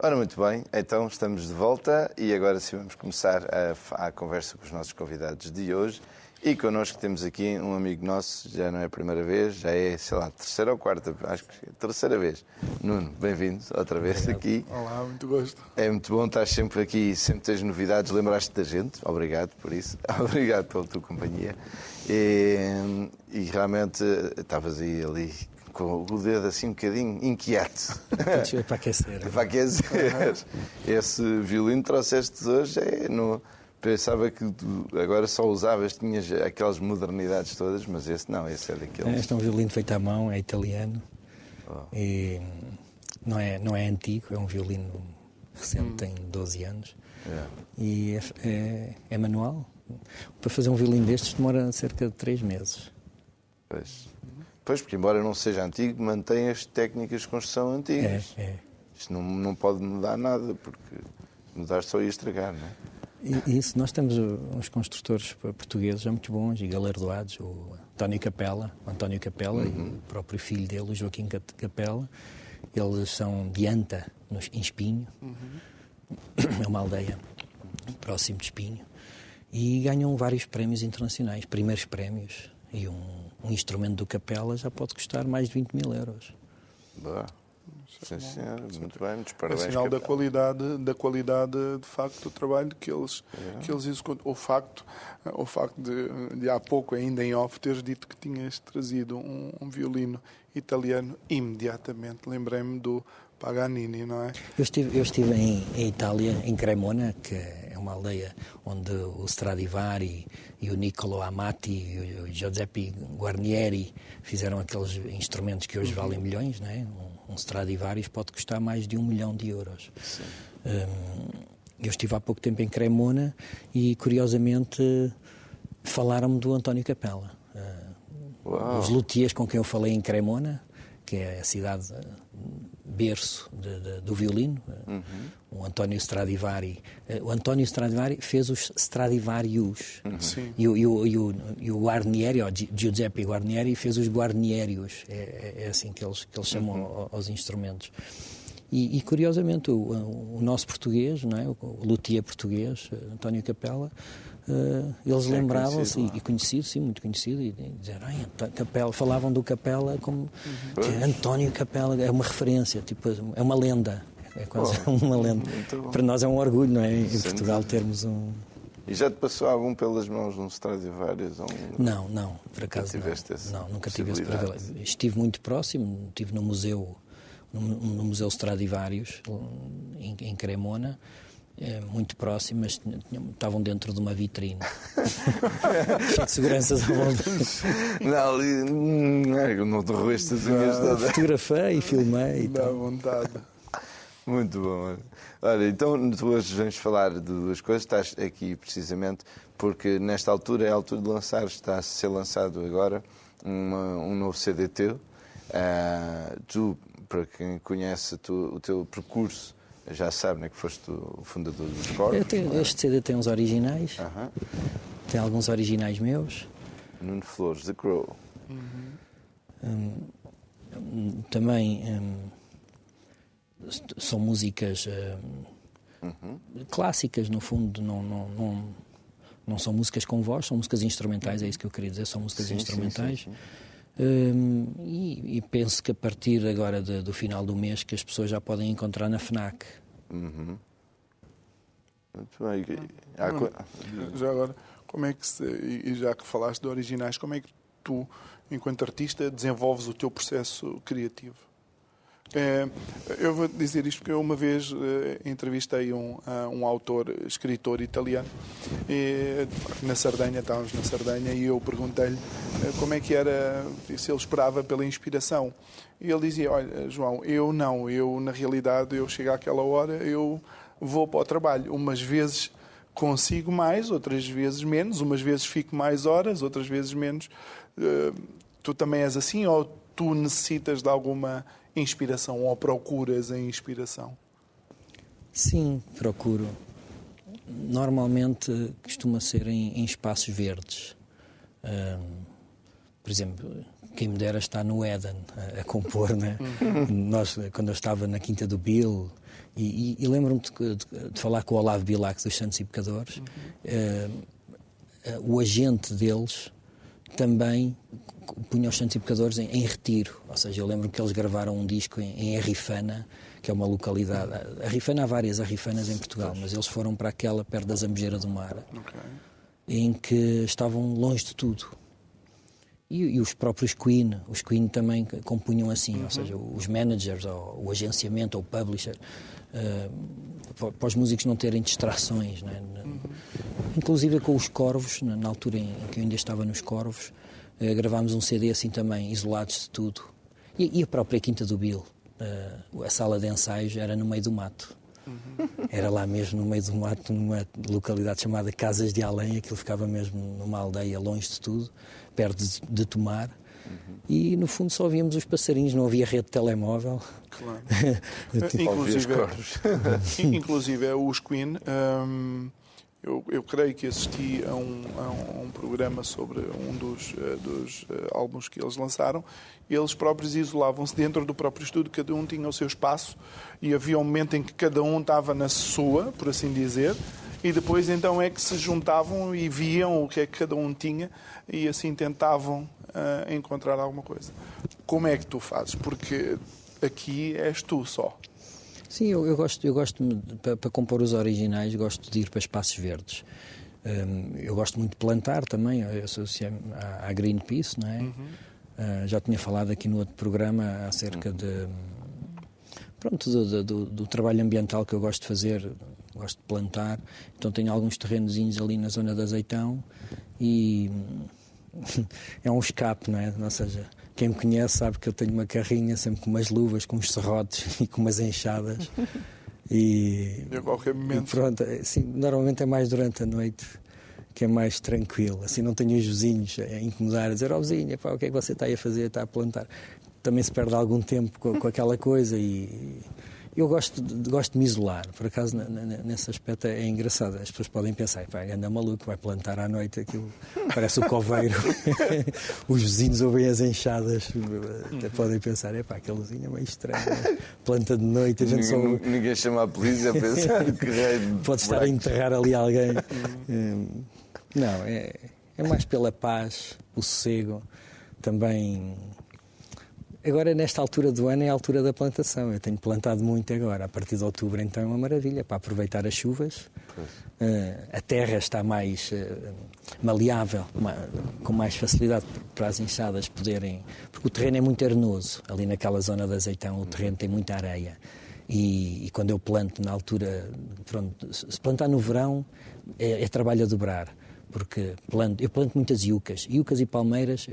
Ora, muito bem, então estamos de volta e agora sim vamos começar a conversa com os nossos convidados de hoje. E connosco temos aqui um amigo nosso, já não é a primeira vez, já é, sei lá, a terceira ou quarta, acho que é a terceira vez. Nuno, bem-vindo outra vez aqui. Olá, muito gosto. É muito bom estar sempre aqui, sempre tens novidades, lembraste da gente, obrigado por isso, obrigado pela tua companhia. E realmente estavas aí ali com o dedo assim um bocadinho inquieto. Para aquecer. Para aquecer. Esse violino que trouxeste hoje pensava que tu agora só usavas, tinhas aquelas modernidades todas, mas esse não, esse é daqueles. Este é um violino feito à mão, é italiano. E não é antigo, é um violino recente, tem 12 anos. E é manual. Para fazer um violino destes demora cerca de 3 meses. Pois, porque embora não seja antigo, mantém as técnicas de construção antigas. Isto não pode mudar nada, porque mudar só ia estragar, não é? Isso, nós temos uns construtores portugueses já muito bons e galardoados, o António Capela e o próprio filho dele, o Joaquim Capela. Eles são de Anta, em Espinho. É uma aldeia próximo de Espinho. E ganham vários prémios internacionais, primeiros prémios. E um instrumento do Capela já pode custar mais de 20 mil euros. Boa. Sim, senhor. Muito bem, muitos parabéns. É sinal da qualidade, de facto, do trabalho que eles executam. O facto de há pouco, ainda em off, teres dito que tinhas trazido um violino italiano, imediatamente lembrei-me do Paganini, não é? Eu estive em Itália, em Cremona, que é uma aldeia onde o Stradivari e o Niccolo Amati e o Giuseppe Guarnieri fizeram aqueles instrumentos que hoje valem milhões, não é? Um Stradivarius pode custar mais de 1 milhão de euros. Eu estive há pouco tempo em Cremona e, curiosamente, falaram-me do António Capela. Os luthiers com quem eu falei em Cremona, que é a cidade berço do violino, o António Stradivari. O António Stradivari fez os Stradivarius. E o Guarnieri, o Giuseppe Guarnieri, fez os Guarnierius. É assim que eles chamam aos instrumentos. E curiosamente, o nosso português, não é? O luthier português, António Capela, eles lembravam-se, e conhecido, sim, muito conhecido, e diziam, Capela, falavam do Capela como António Capela, é uma referência, tipo, é uma lenda, é quase uma lenda. Para nós é um orgulho, não é? Em Portugal termos um... E já te passou algum pelas mãos num Stradivarius? Não, por acaso não. Nunca tive esse privilégio. Estive muito próximo, estive no museu Stradivarius, em Cremona, muito próximo, mas estavam dentro de uma vitrine. Cheio de seguranças à volta. Não te roeste as unhas todas. Fotografei e filmei. Dá vontade. Muito bom. Olha, então tu hoje vamos falar de duas coisas. Estás aqui precisamente porque nesta altura é a altura de lançar, está a ser lançado agora um novo CD teu. Tu, para quem conhece o teu percurso, já sabe, né, que foste o fundador dos Corvos. Este CD tem uns originais, tem alguns originais meus. Nuno Flores, The Crow. Também são músicas clássicas, no fundo, não são músicas com voz, são músicas instrumentais, é isso que eu queria dizer, são músicas instrumentais. Sim. E penso que a partir agora do final do mês que as pessoas já podem encontrar na FNAC. Muito bem. Já agora, como é que e já que falaste de originais, como é que tu, enquanto artista, desenvolves o teu processo criativo? Eu vou dizer isto porque eu uma vez entrevistei um autor, escritor italiano, na Sardenha, estávamos na Sardenha, e eu perguntei-lhe como é que era, se ele esperava pela inspiração. E ele dizia, olha, João, eu na realidade, eu chego àquela hora, eu vou para o trabalho. Umas vezes consigo mais, outras vezes menos, umas vezes fico mais horas, outras vezes menos. Tu também és assim, ou tu necessitas de alguma inspiração ou procuras a inspiração? Sim, procuro. Normalmente costuma ser em espaços verdes. Por exemplo, quem me dera estar no Éden a compor, né? Quando eu estava na Quinta do Bill, e lembro-me de falar com o Olavo Bilac dos Santos e Pecadores, o agente deles também punha os Santos e Pecadores em retiro, ou seja, eu lembro que eles gravaram um disco em Arrifana, que é uma localidade. Arrifana, há várias Arrifanas em Portugal, mas eles foram para aquela perto da Zambujeira do Mar, em que estavam longe de tudo. E os próprios Queen, os Queen também compunham assim, ou seja, os managers, ou o agenciamento, ou o publisher, para os músicos não terem distrações, não é? Inclusive com os Corvos, na altura em que eu ainda estava nos Corvos, gravámos um CD assim também, isolados de tudo. E a própria Quinta do Bill, a sala de ensaios era no meio do mato. Era lá mesmo no meio do mato, numa localidade chamada Casas de Além, aquilo ficava mesmo numa aldeia longe de tudo, perto de Tomar, e no fundo só víamos os passarinhos, não havia rede de telemóvel. Claro. Inclusive os Queen, eu creio que assisti a um programa sobre um dos álbuns que eles lançaram. Eles próprios isolavam-se dentro do próprio estúdio, cada um tinha o seu espaço e havia um momento em que cada um estava na sua, por assim dizer, e depois então é que se juntavam e viam o que é que cada um tinha e assim tentavam encontrar alguma coisa. Como é que tu fazes? Porque aqui és tu só. Sim, eu gosto para compor os originais, gosto de ir para espaços verdes. Eu gosto muito de plantar também, eu associei-me à Greenpeace, não é? Já tinha falado aqui no outro programa acerca do trabalho ambiental que eu gosto de fazer, gosto de plantar. Então tenho alguns terrenozinhos ali na zona de Azeitão e é um escape, não é? Ou seja, quem me conhece sabe que eu tenho uma carrinha sempre com umas luvas, com uns serrotes e com umas enxadas. E a qualquer momento. E pronto, assim, normalmente é mais durante a noite, que é mais tranquilo. Assim não tenho os vizinhos a incomodar, a dizer: "Ó vizinho, o que é que você está aí a fazer? Está a plantar?" Também se perde algum tempo com aquela coisa e eu gosto de me isolar. Por acaso, nesse aspecto é engraçado. As pessoas podem pensar: "Pá, anda maluco, vai plantar à noite aquilo, parece o coveiro." Os vizinhos ouvem as enxadas, até podem pensar: "Pá, aquele vizinho é meio estranho, planta de noite." Ninguém chama a polícia a pensar que pode estar a enterrar ali alguém. Não, é mais pela paz, o sossego. Também, agora nesta altura do ano é a altura da plantação. Eu tenho plantado muito agora, a partir de outubro então é uma maravilha, para aproveitar as chuvas. A terra está mais maleável, com mais facilidade para as enxadas poderem... Porque o terreno é muito arenoso, ali naquela zona de Azeitão o terreno tem muita areia. E quando eu planto na altura... Pronto, se plantar no verão é trabalho a dobrar. Porque eu planto muitas iucas e palmeiras,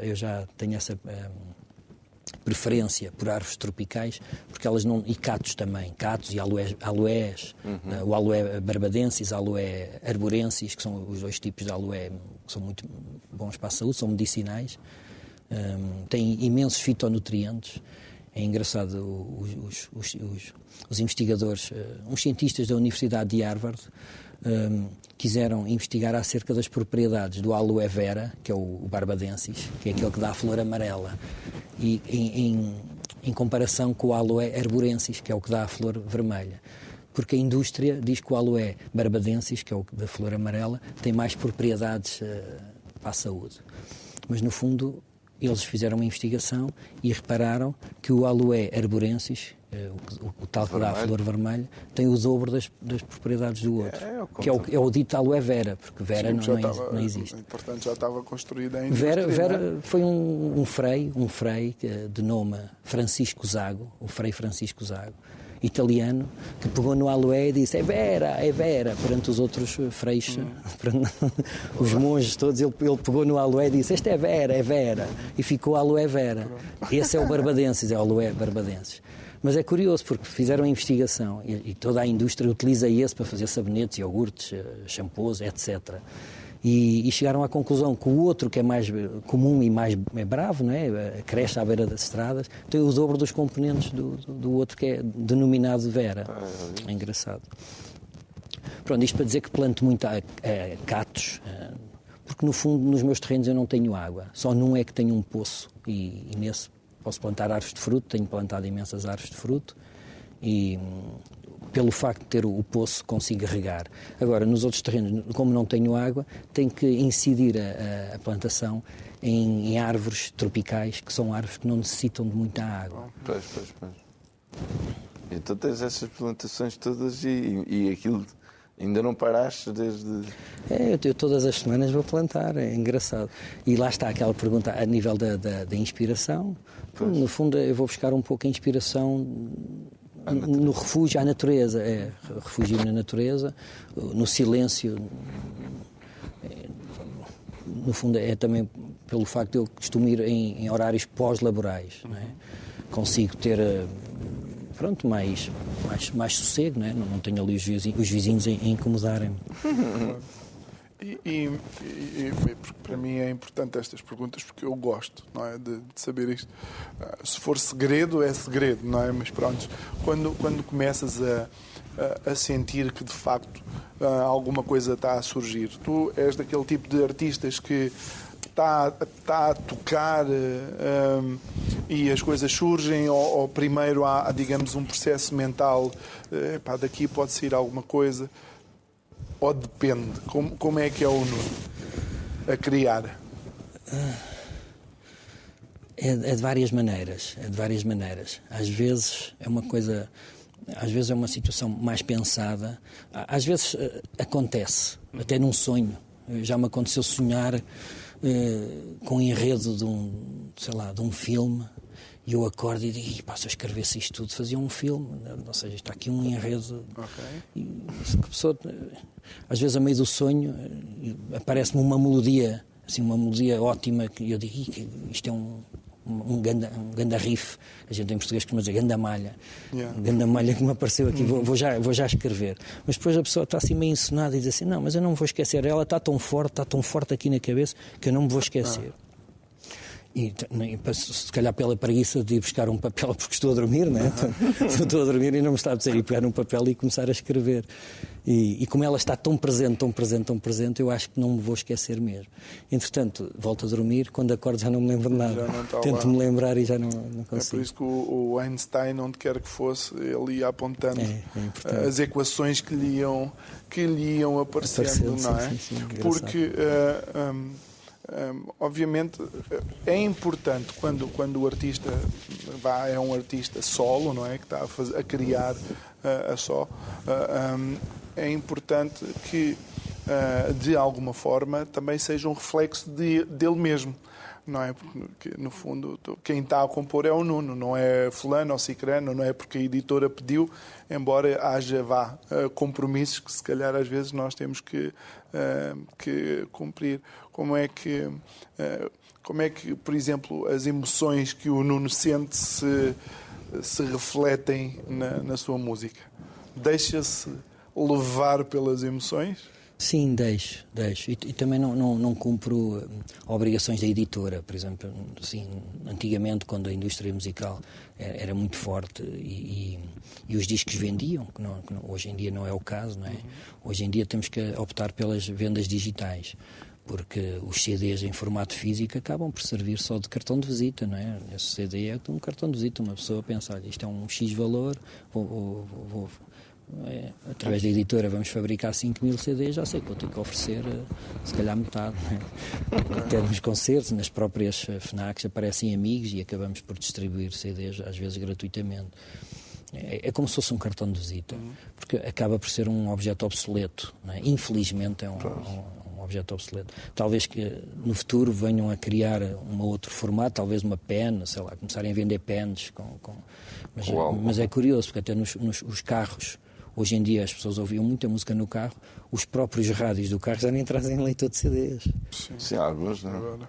eu já tenho essa preferência por árvores tropicais, porque elas não... E catos também, catos e aloés, o aloé barbadensis, aloé arborensis, que são os dois tipos de aloé que são muito bons para a saúde, são medicinais, têm imensos fitonutrientes. É engraçado, os investigadores, uns cientistas da Universidade de Harvard, quiseram investigar acerca das propriedades do aloe vera, que é o barbadensis, que é aquele que dá a flor amarela, e em comparação com o aloe arborensis, que é o que dá a flor vermelha. Porque a indústria diz que o aloe barbadensis, que é o da flor amarela, tem mais propriedades para a saúde. Mas, no fundo, eles fizeram uma investigação e repararam que o aloe arborensis, o tal que dá a flor vermelha, tem o dobro das propriedades do outro, que é o dito aloe vera, porque vera não existe. Portanto, já estava construída a indústria. Vera foi um frei de nome Francisco Zago, o frei Francisco Zago, italiano, que pegou no aloe e disse: é vera, perante os outros freis, os monges todos, ele pegou no aloe e disse: este é vera, e ficou aloe vera. Esse é o barbadensis, é o aloe barbadensis. Mas é curioso, porque fizeram a investigação e toda a indústria utiliza esse para fazer sabonetes, iogurtes, shampoos, etc. E chegaram à conclusão que o outro, que é mais comum e mais bravo, não é? Cresce à beira das estradas, tem o dobro dos componentes do outro, que é denominado vera. É engraçado. Pronto, isto para dizer que planto muito catos, porque no fundo nos meus terrenos eu não tenho água, só num é que tenho um poço e nesse posso plantar árvores de fruto, tenho plantado imensas árvores de fruto e pelo facto de ter o poço consigo regar. Agora, nos outros terrenos, como não tenho água, tenho que incidir a plantação em árvores tropicais, que são árvores que não necessitam de muita água. Pois. Então tens essas plantações todas e aquilo ainda não paraste desde... Eu todas as semanas vou plantar, é engraçado. E lá está aquela pergunta a nível da inspiração. Pois. No fundo, eu vou buscar um pouco a inspiração no refúgio, à natureza. Refugio na natureza, no silêncio. No fundo, é também pelo facto de eu costumo ir em horários pós-laborais. Não é? Consigo ter... mais sossego, não é? Não tenho ali os vizinhos a incomodarem-me. E para mim é importante estas perguntas porque eu gosto, não é, de saber isto. Se for segredo, é segredo, não é? Mas pronto, quando começas a sentir que de facto alguma coisa está a surgir, tu és daquele tipo de artistas que está a tocar e as coisas surgem ou primeiro há, digamos, um processo mental, daqui pode sair alguma coisa, ou depende? Como é que é o Nuno a criar? É de várias maneiras, Às vezes é uma coisa, às vezes é uma situação mais pensada, às vezes acontece, até num sonho. Já me aconteceu sonhar com o enredo de um filme e eu acordo e digo, se eu escrevesse isto tudo, fazia um filme, ou seja, está aqui um enredo. Okay. E a pessoa, às vezes a meio do sonho aparece-me uma melodia, assim, uma melodia ótima, que eu digo, isto é um ganda riff, a gente em português costuma dizer ganda malha, ganda malha que me apareceu aqui, vou já escrever. Mas depois a pessoa está assim meio ensonada e diz assim, não, mas eu não me vou esquecer, ela está tão forte aqui na cabeça que eu não me vou esquecer. E se calhar pela preguiça de ir buscar um papel, porque estou a dormir, não é? Estou a dormir e não me está a dizer ir pegar um papel e começar a escrever. E como ela está tão presente, eu acho que não me vou esquecer mesmo. Entretanto, volto a dormir, quando acordo já não me lembro de nada. Tento-me lembrar e já não consigo. É por isso que o Einstein, onde quer que fosse, ele ia apontando as equações que lhe iam aparecendo, não é? Sim, porque... obviamente é importante quando o artista é um artista solo, não é, que está a criar a só, é importante que de alguma forma também seja um reflexo dele mesmo, não é? Porque no fundo quem está a compor é o Nuno, não é fulano ou cicrano, não é porque a editora pediu, embora haja compromissos que se calhar às vezes nós temos que cumprir. Como é que, por exemplo, as emoções que o Nuno sente se refletem na sua música? Deixa-se levar pelas emoções? Sim, deixo. E também não cumpro obrigações da editora. Por exemplo, assim, antigamente, quando a indústria musical era muito forte e os discos vendiam, que hoje em dia não é o caso, não é? Hoje em dia temos que optar pelas vendas digitais, porque os CDs em formato físico acabam por servir só de cartão de visita, não é? Esse CD é um cartão de visita. Uma pessoa pensa, olha, isto é um X valor, através da editora vamos fabricar 5.000 CDs, já sei que vou ter que oferecer se calhar metade, até nos concertos, nas próprias FNACs aparecem amigos e acabamos por distribuir CDs às vezes gratuitamente. É como se fosse um cartão de visita, porque acaba por ser um objeto obsoleto, não é? Infelizmente é um objeto obsoleto. Talvez que no futuro venham a criar um outro formato, talvez uma pen, sei lá, começarem a vender pens mas é curioso, porque até nos carros hoje em dia as pessoas ouviam muita música no carro, os próprios rádios do carro já nem trazem leitor de CDs. Sim, alguns não.